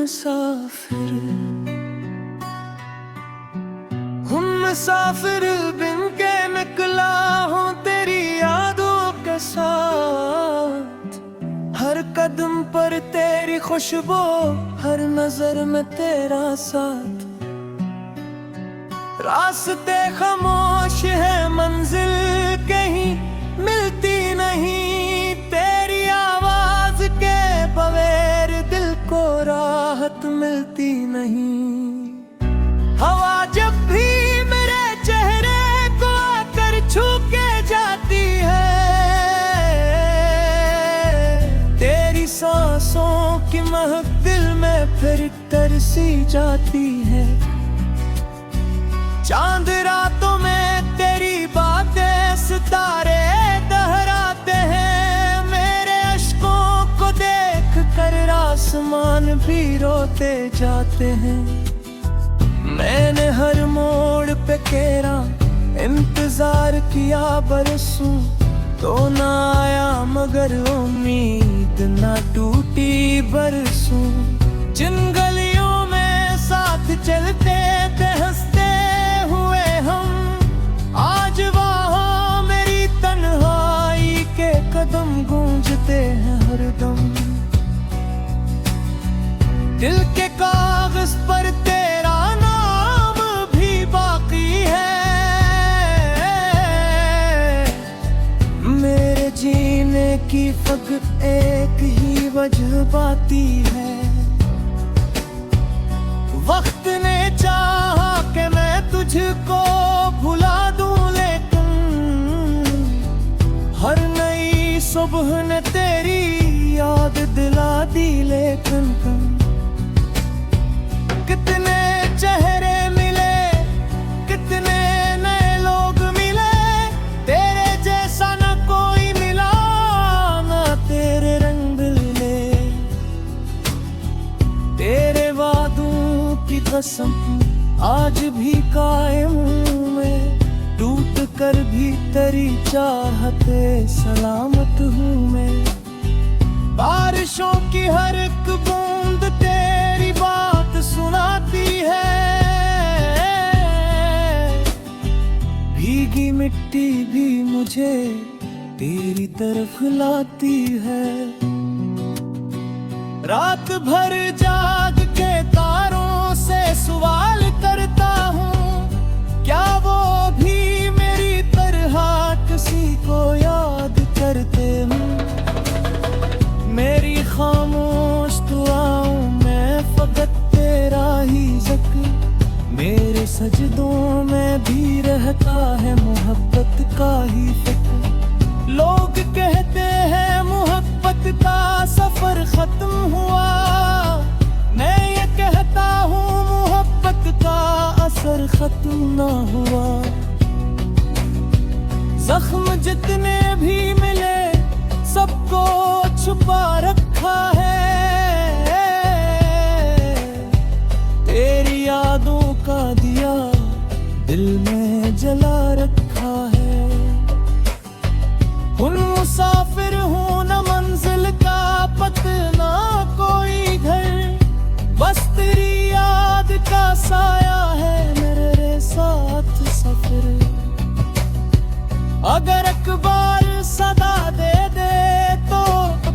मुसाफिर, हम मुसाफिर बिन के निकला हूँ तेरी यादों के साथ। हर कदम पर तेरी खुशबू, हर नजर में तेरा साथ। रास्ते खामोश है, मंजिल कहीं मिलती नहीं। तेरी आवाज के बगैर दिल को राहत मिलती नहीं। हवा जब भी मेरे चेहरे को आकर छू के जाती है, तेरी सांसों की महक दिल में फिर तरसी जाती है। चांद रातों में तेरी बातें सितारे दोहराते हैं। मेरे अश्कों को देख कर आसमान भी रोते जाते हैं। मैंने हर मोड़ पे तेरा इंतजार किया बरसों, तो ना आया मगर उम्मीद ना टूटी बरसों। जिन गलियों में साथ चलते थे हंसते हुए हम, आज वहाँ मेरी तन्हाई के कदम गूंजते हैं हरदम। दिल के कागज पर तेरा नाम भी बाकी है। मेरे जीने की फकत एक ही वजह बाती है। वक्त ने चाहा कि मैं तुझको भुला दूं, लेकिन हर नई सुबह ने तेरी याद दिला दी। लेकिन कितने चेहरे मिले, कितने नए लोग मिले, तेरे जैसा न कोई मिला, ना तेरे रंग ले। तेरे वादों की कसम आज भी कायम हूँ मैं, टूट कर भी तेरी चाहते सलामत हूँ मैं। बारिशों की हर एक बूंद तेरी बात सुनाती है। भीगी मिट्टी भी मुझे तेरी तरफ लाती है। रात भर जाग के तारों से सवाल करता हूँ, क्या वो भी मेरी तरह किसी को याद करते हूँ। मेरी खामोश दुआओं में फकत तेरा ही ज़िक्र, मेरे सजदों में भी रहता है मोहब्बत का ही फिक्र। लोग कहते हैं मोहब्बत का सफर खत्म हुआ, मैं ये कहता हूँ मोहब्बत का असर खत्म ना हुआ। जख्म जितने भी मिले सबको छुपा रखा है। तेरी यादों का दिया दिल में जला रखा है। उन मुसाफिर हूँ न मंजिल का पता ना कोई घर, बस तेरी याद का साया है मेरे साथ सफर। अगर अखबार सदा दे दे तो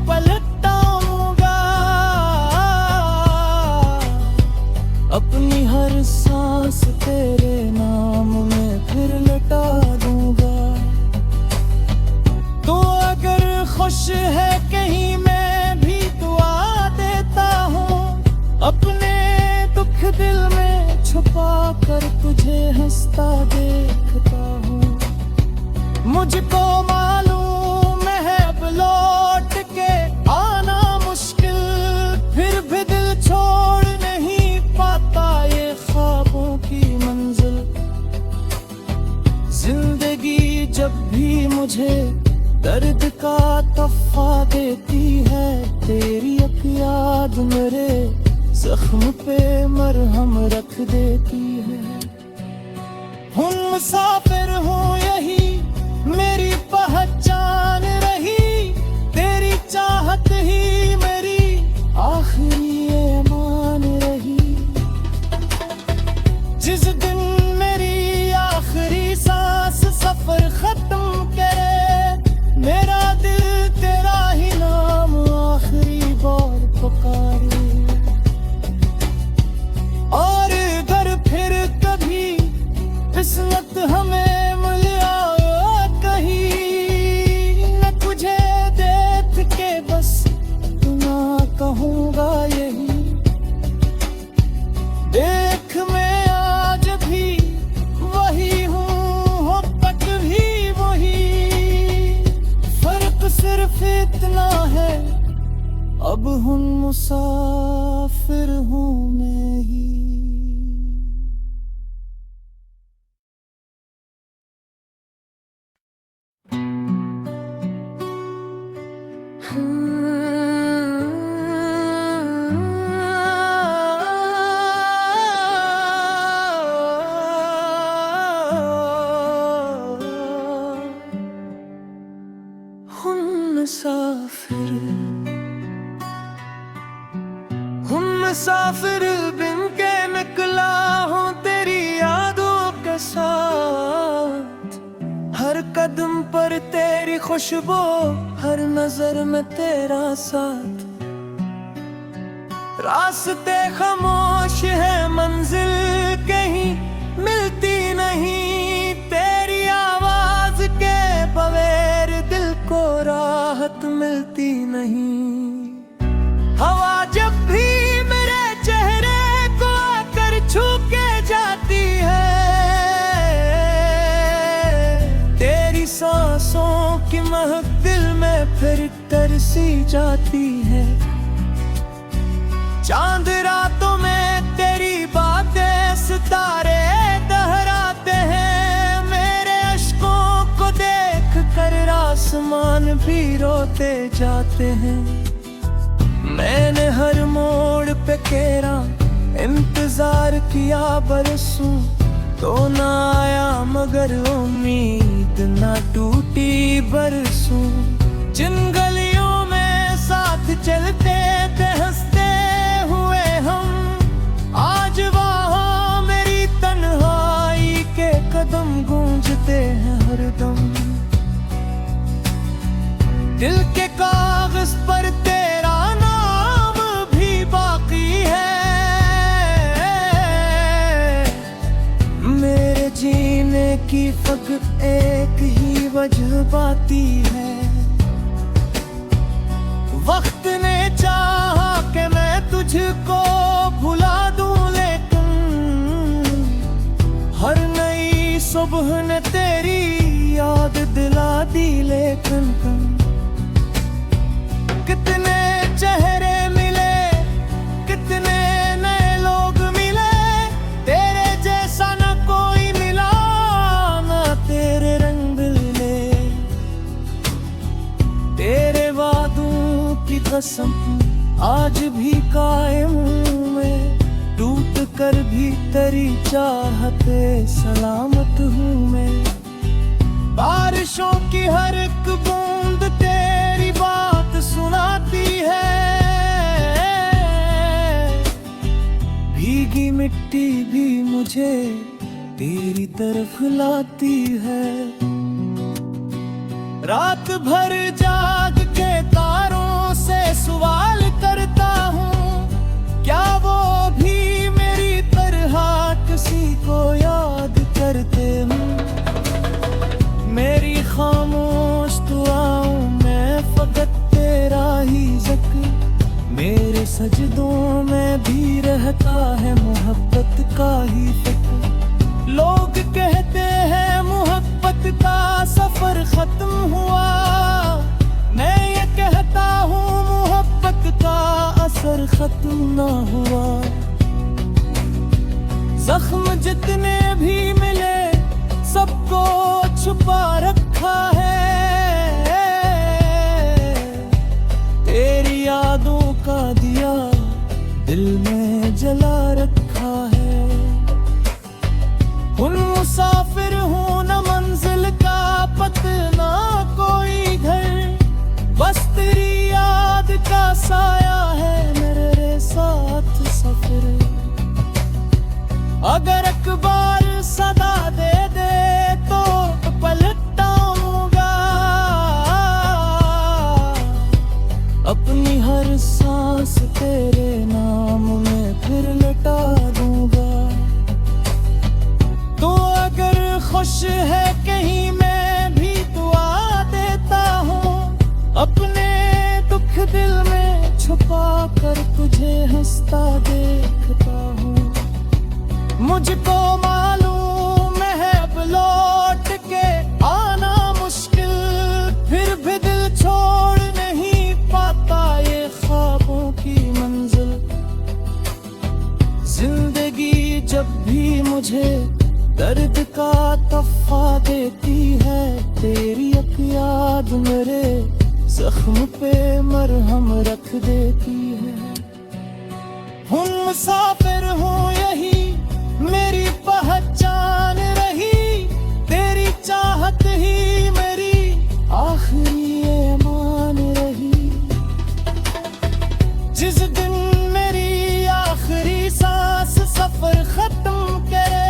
पलट आऊंगा, अपनी हर सांस तेरे नाम में फिर लटा दूंगा। तो अगर खुश है कहीं मैं भी दुआ देता हूँ, अपने दुख दिल में छुपा कर तुझे हंसता देखता हूँ। मुझको मालूम है अब लौट के आना मुश्किल, फिर भी दिल छोड़ नहीं पाता ये ख्वाबों की मंजिल। जिंदगी जब भी मुझे दर्द का तोहफा देती है, तेरी एक याद मेरे जख्म पे मरहम रख देती है। हूँ मुसाफिर हूँ यही मेरी पहचान रही, तेरी चाहत ही मेरी आखिरी ईमान अब हूँ मुसाफिर हूँ मैं ही। मुसाफिर बिन के निकला हूँ तेरी यादों के साथ। हर कदम पर तेरी खुशबू, हर नजर में तेरा साथ। रास्ते खामोश है, मंजिल कहीं मिलती नहीं। तेरी आवाज के बगैर दिल को राहत मिलती नहीं। हवा जब भी मेरे चेहरे को आकर छू के जाती है, तेरी सांसों की महक दिल में फिर तरसी जाती है। चांद रातों में तेरी बातें सितारे दोहराते हैं। मेरे अश्कों को देख कर आसमान भी रोते जाते हैं। मैंने हर मोड़ पे तेरा इंतजार किया बरसों, तो ना आया मगर उम्मीद ना टूटी बरसों। जिन गलियों में साथ चलते थे हंसते हुए हम, आज वहाँ मेरी तन्हाई के कदम गूंजते हैं हरदम। दिल के कागज पर तेरा की फकत एक ही वजह बाती है। वक्त ने चाहा कि मैं तुझको भुला दूं, लेकिन हर नई सुबह ने तेरी याद दिला दी। लेकिन कितने चेहरे मिले, कितने नए लोग मिले, तेरे जैसा न कोई मिला, तेरे रंग ले। तेरे वादों की कसम आज भी कायम हूँ मैं, टूट कर भी तेरी चाहते सलामत हूँ मैं। बारिशों की हर एक बूंद तेरी बात सुनाती है। भीगी मिट्टी भी मुझे तेरी तरफ लाती है। रात भर जाग के तारों से सवाल करता हूँ, क्या वो भी मेरी तरह किसी को याद करते हूँ। मेरी खामोश दुआओं में फकत तेरा ही ज़िक्र, मेरे सजदों में भी रहता है मोहब्बत का ही फिक्र। लोग कहते हैं मोहब्बत का सफर खत्म हुआ, मैं ये कहता हूँ मोहब्बत का असर खत्म ना हुआ। जख्म जितने भी मिले सबको छुपा रखा है। तेरी यादों का दिया दिल में जला रखा है। उन मुसाफिर हूँ न मंजिल का पता ना कोई घर, बस तेरी याद का साया है मेरे साथ सफर। अगर अखबार सदा दे दे तो पलट आऊंगा, अपनी हर सांस तेरे नाम में फिर लटा दूंगा। तो अगर खुश है कहीं मैं भी दुआ देता हूँ, अपने दुख दिल में छुपा कर तुझे हंसता देखता हूँ। मुझको मालूम है अब लौट के आना मुश्किल, फिर भी दिल छोड़ नहीं पाता ये ख्वाबों मुझे दर्द का तोहफा देती है। तेरी एक याद मेरे जख्म पे मरहम रख देती है। हूँ मुसाफिर हूँ यही मेरी पहचान रही, तेरी चाहत ही मेरी आखिरी ईमान रही। जिस दिन मेरी आखिरी सांस सफर खत्म करे,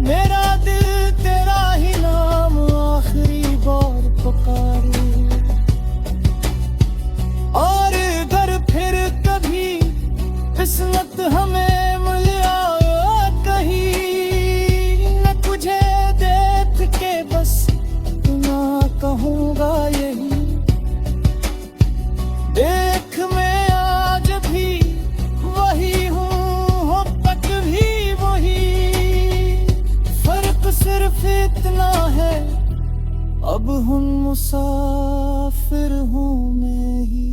मेरा दिल तेरा ही नाम आखिरी बार पुकारे। और अगर फिर कभी किस्मत हमें मिल आए कहीं, न तुझे देख के बस इतना कहूँगा यही, देख मैं आज भी वही हूँ, हो तक भी वही। फर्क सिर्फ इतना है, अब हूँ मुसाफिर हूँ मैं ही।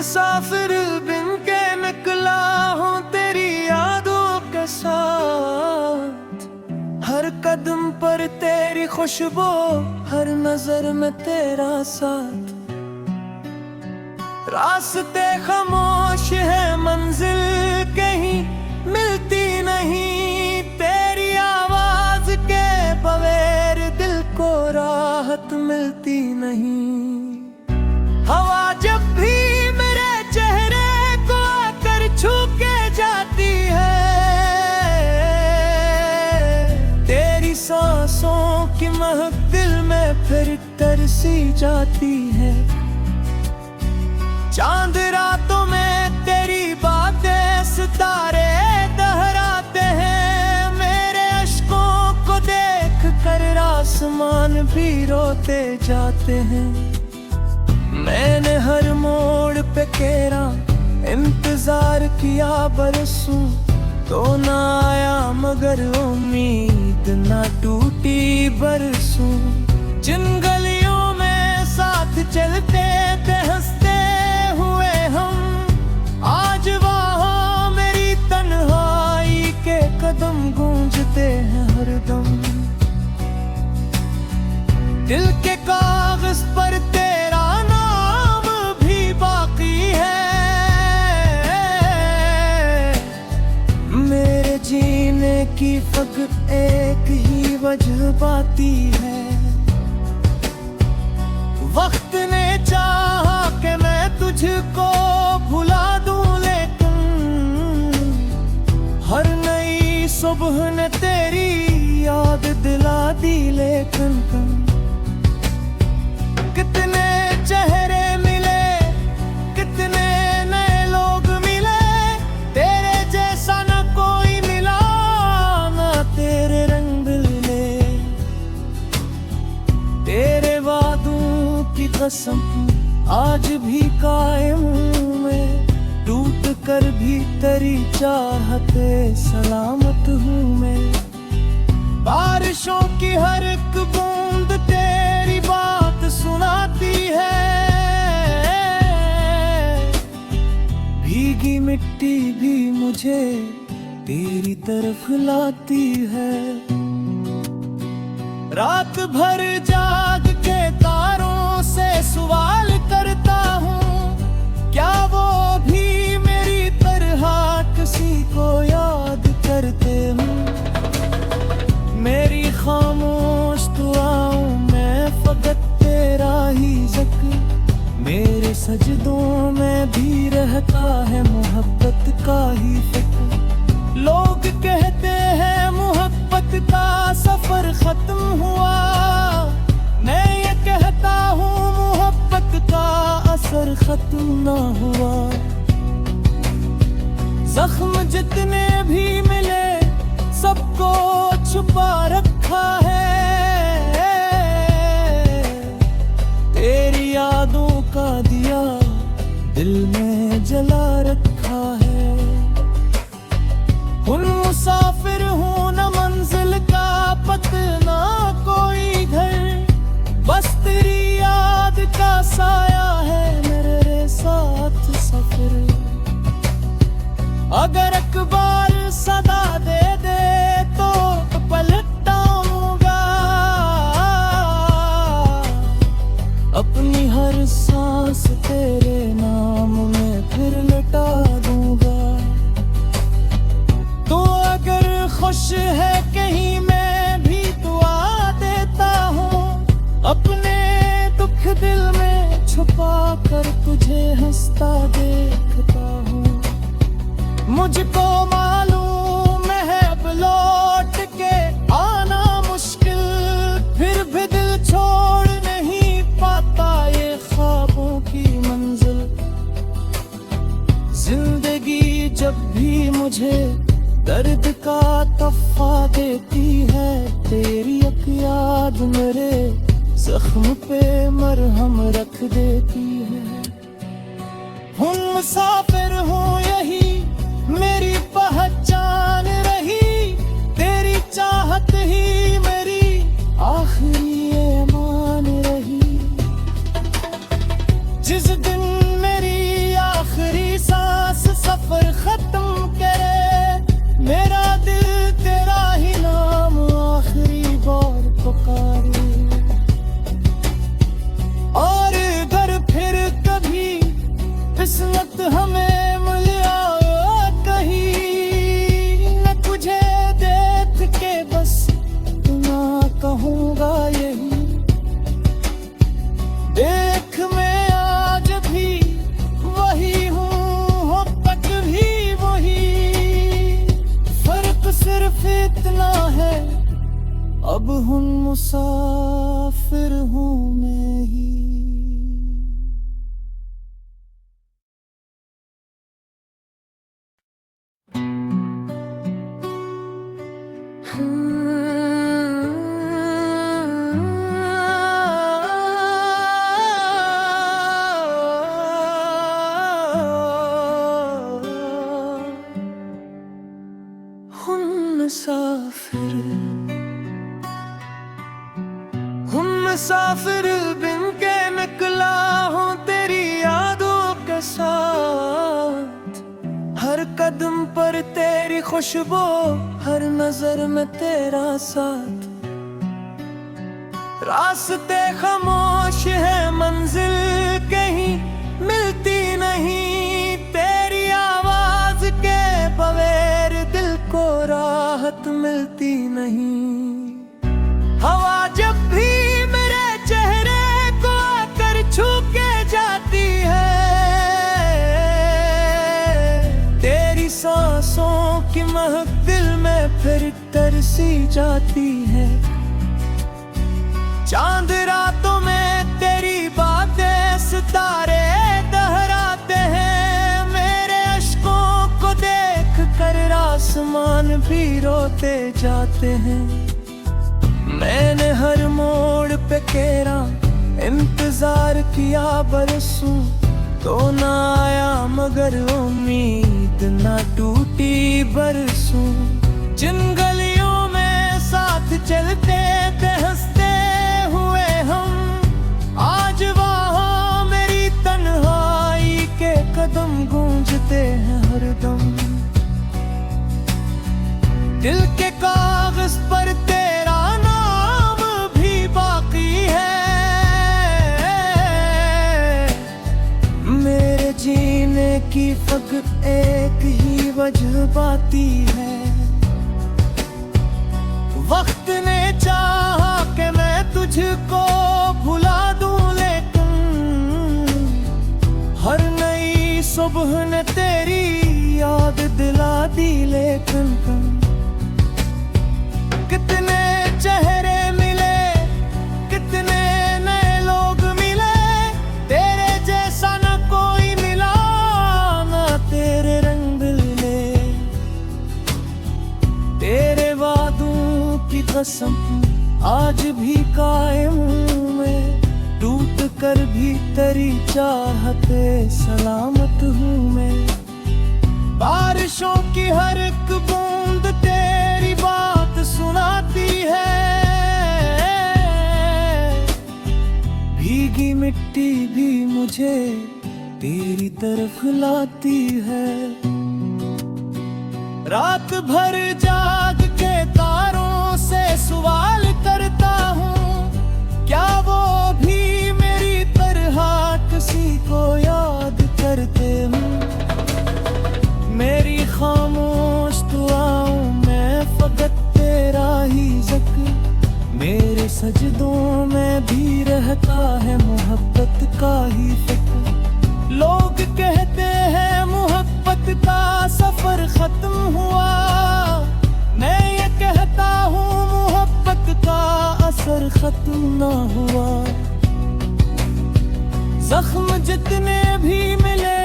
मुसाफिर बिन के निकला हूँ तेरी यादों के साथ। हर कदम पर तेरी खुशबू, हर नजर में तेरा साथ। रास्ते खामोश है, मंजिल कहीं मिलती नहीं, तेरी आवाज के बगैर दिल को राहत मिलती नहीं। हवा जब भी मेरे चेहरे को आकर छू के जाती है, तेरी सांसों की महक दिल में फिर तरसी जाती है। चांद रातों में तेरी बातें सितारे दोहराते हैं, मेरे अश्कों को देख कर आसमान भी रोते जाते हैं। मैंने हर मोड़ पे तेरा इंतजार किया बरसों, तो ना आया मगर उम्मीद ना टूटी बरसों। जिन गलियों में साथ चलते थे हंसते हुए हम, आज वहाँ मेरी तन्हाई के कदम गूंजते हैं हरदम। दिल के कागज पर तेरा जीने की फकत एक ही वजह बाती है। वक्त ने चाहा कि मैं तुझको भुला दूं, लेकिन हर नई सुबह ने तेरी याद दिला दी। लेकिन कितने चेहरे मिले, कितने नए लोग मिले, तेरे जैसा न कोई मिला, ना तेरे रंग ले। तेरे वादों की कसम आज भी कायम हूँ मैं, टूट कर भी तेरी चाहते सलामत हूँ मैं। बारिशों की हर एक बूंद तेरी बात सुनाती है, भीगी मिट्टी भी मुझे तेरी तरफ लाती है। रात भर जाग के तारों से सवाल करता हूँ, क्या वो भी मेरी तरह किसी को याद करते हूँ। मेरी खामोश दुआओं में फकत तेरा ही ज़िक्र, मेरे सजदों में भी रहता है मोहब्बत का ही फिक्र। लोग कहते हैं मोहब्बत का सफर खत्म हुआ, मैं ये कहता हूँ मोहब्बत का असर खत्म ना हुआ। जख्म जितने भी मिले सबको छुपा रखा है, अगर एक बार सदा दे दे तो पलट आऊंगा, अपनी हर सांस तेरे नाम में फिर लटा दूंगा। तो अगर खुश है कहीं मैं भी दुआ देता हूँ, अपने दुख दिल में छुपा कर तुझे हंसता देखता हूँ। मुझको मालूम है अब लौट के आना मुश्किल, फिर भी दिल छोड़ नहीं पाता ये ख्वाबों की मंजिल। जिंदगी जब भी मुझे दर्द का तोहफा देती है, तेरी एक याद मेरे जख्म पे मरहम रख देती है। हूँ मुसाफिर हूँ यही मेरी पहचान रही, तेरी चाहत ही मेरी आखिरी ईमान रही। जिस दिन मेरी आखिरी सांस सफर खत्म करे, मेरा दिल तेरा ही नाम आखिरी बार पुकारे। और अगर फिर कभी किस्मत हमें मिला कहीं, मैं तुझे देख के बस इतना कहूँगा यही, देख मैं आज भी वही हूँ, अब तक भी वही। फर्क सिर्फ इतना है अब हूँ मुसाफिर हूँ मैं ही। मुसाफिर बिन के निकला हूँ तेरी यादों के साथ, हर कदम पर तेरी खुशबू, हर नजर में तेरा साथ। रास्ते खामोश है मंजिल कहीं मिलती नहीं, तेरी आवाज के बगैर दिल को राहत मिलती नहीं। हवा जब भी मेरे चेहरे को आकर छू के जाती है, तेरी सांसों की महक दिल में फिर तरसी जाती है। चांद रातों में तेरी बातें सितारे दोहराते हैं, मेरे अश्कों को देख कर आसमान भी रोते जाते हैं। मैंने हर मोड़ पे तेरा इंतजार किया बरसों, तो ना आया मगर उम्मीद ना टूटी बरसों। जिन गलियों में साथ चलते थे हंसते हुए हम, आज वहाँ मेरी तन्हाई के कदम गूंजते हैं हरदम। दिल के कागज पर तेरा नाम भी बाकी है, मेरे जीने की फकत एक ही वजह बाती है। वक्त ने चाहा कि मैं तुझको भुला दूं, लेकिन हर नई सुबह ने तेरी याद दिला दी। लेकिन कितने चेहरे मिले, कितने नए लोग मिले, तेरे जैसा न कोई मिला, ना तेरे रंग मिले। तेरे वादों की कसम आज भी कायम हूँ मैं, टूट कर भी तेरी चाहते सलामत हूँ मैं। बारिशों की हर एक बूंद तेरी बात सुनाती है, भीगी मिट्टी भी मुझे तेरी तरफ लाती है। रात भर जाग के तारों से सवाल करता हूँ, क्या वो भी मेरी तरह किसी को याद करते हैं। मेरी खामोश दुआओं में फकत तेरा ही ज़िक्र, मेरे सजदों में भी रहता है मोहब्बत का ही फिक्र। लोग कहते हैं मोहब्बत का सफर खत्म हुआ, मैं ये कहता हूँ मोहब्बत का असर खत्म ना हुआ। जख्म जितने भी मिले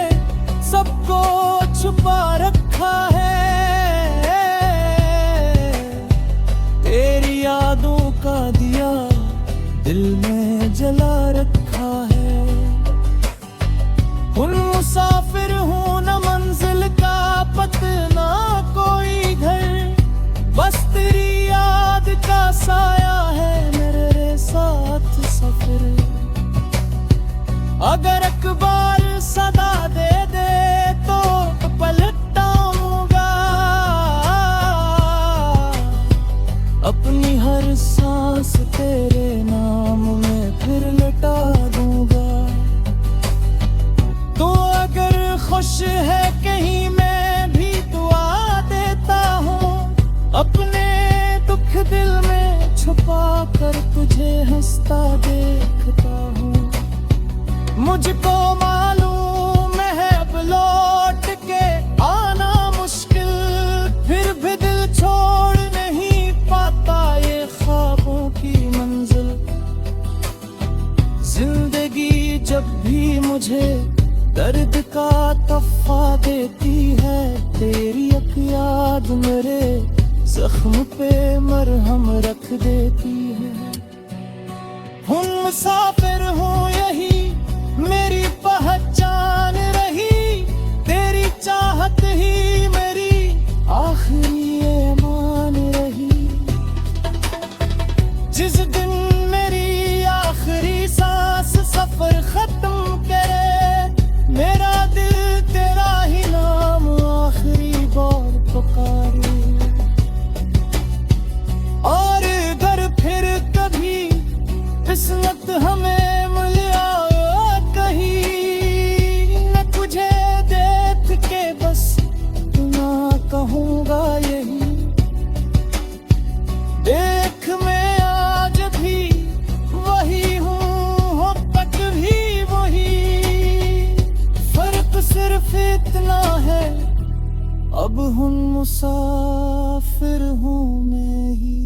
सबको छुपा रखा है, तेरी यादों का दिया दिल में जला रखा है। उन मुसाफिर हूँ न मंजिल का पता ना कोई घर, बस तेरी याद का साया है मेरे साथ सफर। अगर अखबार सदा दे दे तो पलट आऊंगा, अपनी हर सांस तेरे नाम में फिर लटा दूंगा। तो अगर खुश है कहीं मैं भी दुआ देता हूँ, अपने दुख दिल में छुपा कर तुझे हंसता देखता हूँ। मुझको मालूम है अब लौट के आना मुश्किल, फिर भी दिल छोड़ नहीं पाता ये ख्वाबों की मंजिल। जिंदगी जब भी मुझे दर्द का तोहफा देती है, तेरी एक याद मेरे जख्म पे मरहम रख देती है। हूँ मुसाफिर हूँ यही मेरी पहचान रही, तेरी चाहत ही मेरी आखिरी ईमान रही। जिस दिन मेरी आखिरी सांस सफर खत्म करे, मेरा दिल तेरा ही नाम आखिरी बार पुकारे। और अगर फिर कभी किस्मत हमें मिला कहीं, न तुझे देख के बस इतना कहूँगा यही, देख मैं आज भी वही हूँ, हो तक भी वही। फर्क सिर्फ इतना है अब हूँ मुसाफिर हूँ मैं ही।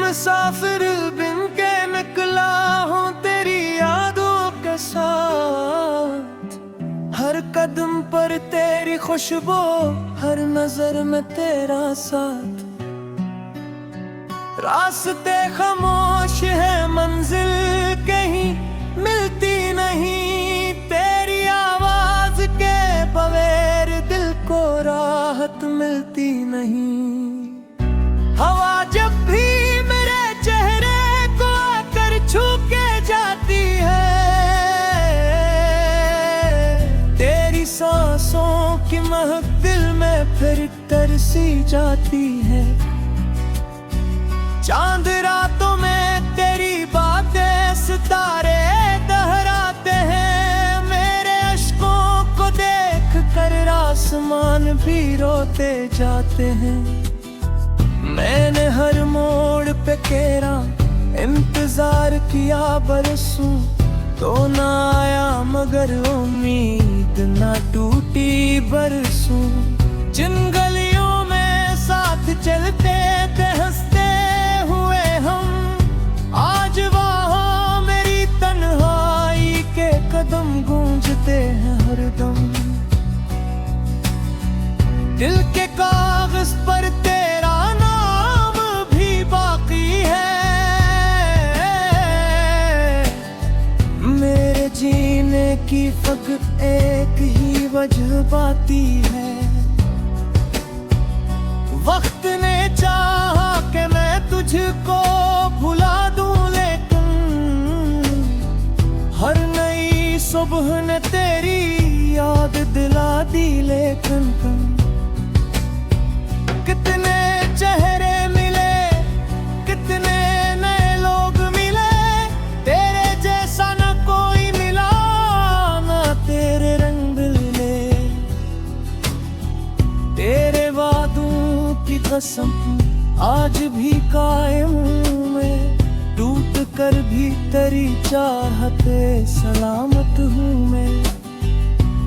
मुसाफिर बिन के निकला हूँ तेरी यादों के साथ, हर कदम पर तेरी खुशबू, हर नजर में तेरा साथ। रास्ते खामोश है मंजिल कहीं मिलती नहीं, तेरी आवाज के बगैर दिल को राहत मिलती नहीं। हवा जब भी मेरे चेहरे को आकर छू के जाती है, तेरी सांसों की महक दिल में फिर तरसी जाती है। चांद रातों में तेरी बातें सितारे दोहराते हैं, मेरे अश्कों को देख कर आसमान भी रोते जाते हैं। मैंने हर मोड़ पे तेरा इंतजार किया बरसों, तो ना आया मगर उम्मीद ना टूटी बरसों। जिन गलियों में साथ चलते थे हंसते हुए हम, आज वहाँ मेरी तन्हाई के कदम गूंजते हैं हरदम। दिल के कागज पर तेरा नाम फकत एक ही वजह बाती है। वक्त ने चाहा कि मैं तुझको भुला दूं, लेकिन हर नई सुबह ने तेरी याद दिला दी। लेकिन कितने चेहरे मिले, कितने नए लोग मिले, तेरे जैसा न कोई मिला, ना तेरे रंग मिले। तेरे वादों की कसम आज भी कायम हूँ मैं, टूट कर भी तेरी चाहते सलामत हूँ मैं।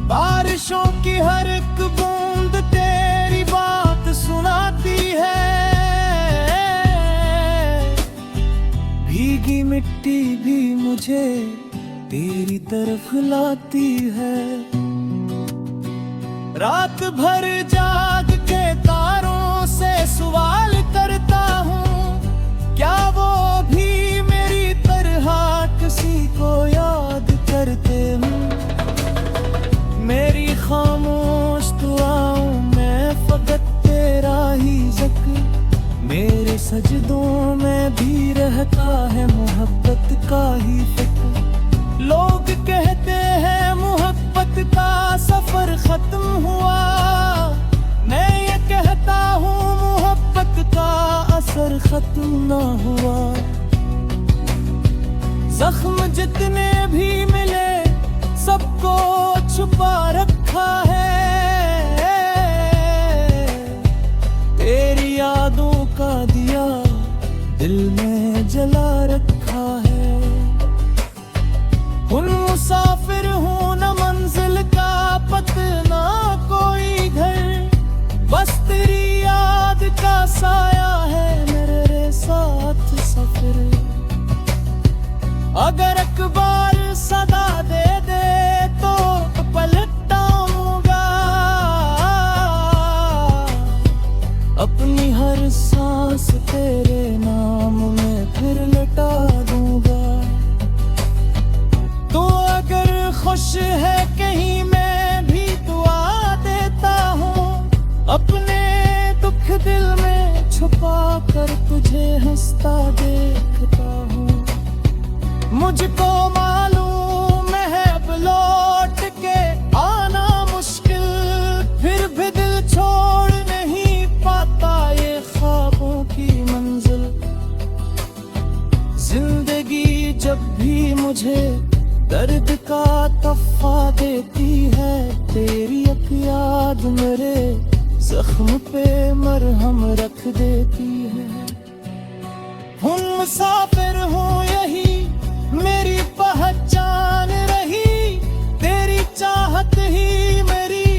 बारिशों की हर एक बूंद तेरी बात सुनाती है, भीगी मिट्टी भी मुझे तेरी तरफ लाती है। रात भर जाग के तारों से सवाल करता हूँ, क्या वो भी मेरी तरह किसी को याद करते हूँ। मेरी खामोश दुआओं में फकत तेरा ही ज़िक्र, मेरे सजदों में भी रहता है मोहब्बत का ही फिक्र। लोग कहते हैं मोहब्बत का सफर खत्म हुआ, मैं ये कहता हूँ मोहब्बत का असर खत्म ना हुआ। जख्म जितने भी मिले सबको छुपा रखा है, तेरी यादों का दिया दिल में जला रखा है। हूँ मुसाफिर हूँ न मंजिल का पता ना कोई घर, बस तेरी याद का साया है मेरे साथ सफर। अगर अखबार सदा दे दे तो पलट आऊंगा, अपनी हर सांस तेरे नाम में फिर लटा दूंगा। तू अगर खुश है कहीं मैं भी दुआ देता हूँ, अपने दुख दिल में छुपा कर तुझे हंसता देखता हूँ। मुझको मालूम है अब लौट के आना मुश्किल, फिर भी दिल छोड़ नहीं पाता ये ख्वाबों की मंजिल। जिंदगी जब भी मुझे दर्द का तोहफा देती है, तेरी एक याद मेरे जख्म पे मरहम रख देती है। हूँ मुसाफिर हूँ यही मेरी पहचान रही, तेरी चाहत ही मेरी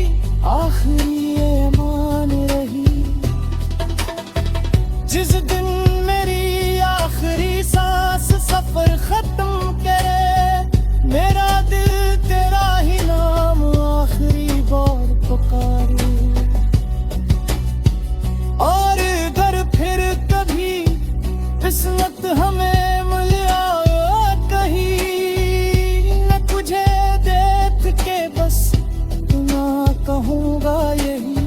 आखिरी ईमान रही। जिस दिन मेरी आखिरी सांस सफर खत्म करे, मेरा दिल तेरा ही नाम आखिरी बार पुकारे। और अगर फिर कभी किस्मत हमें कहूँगा यही,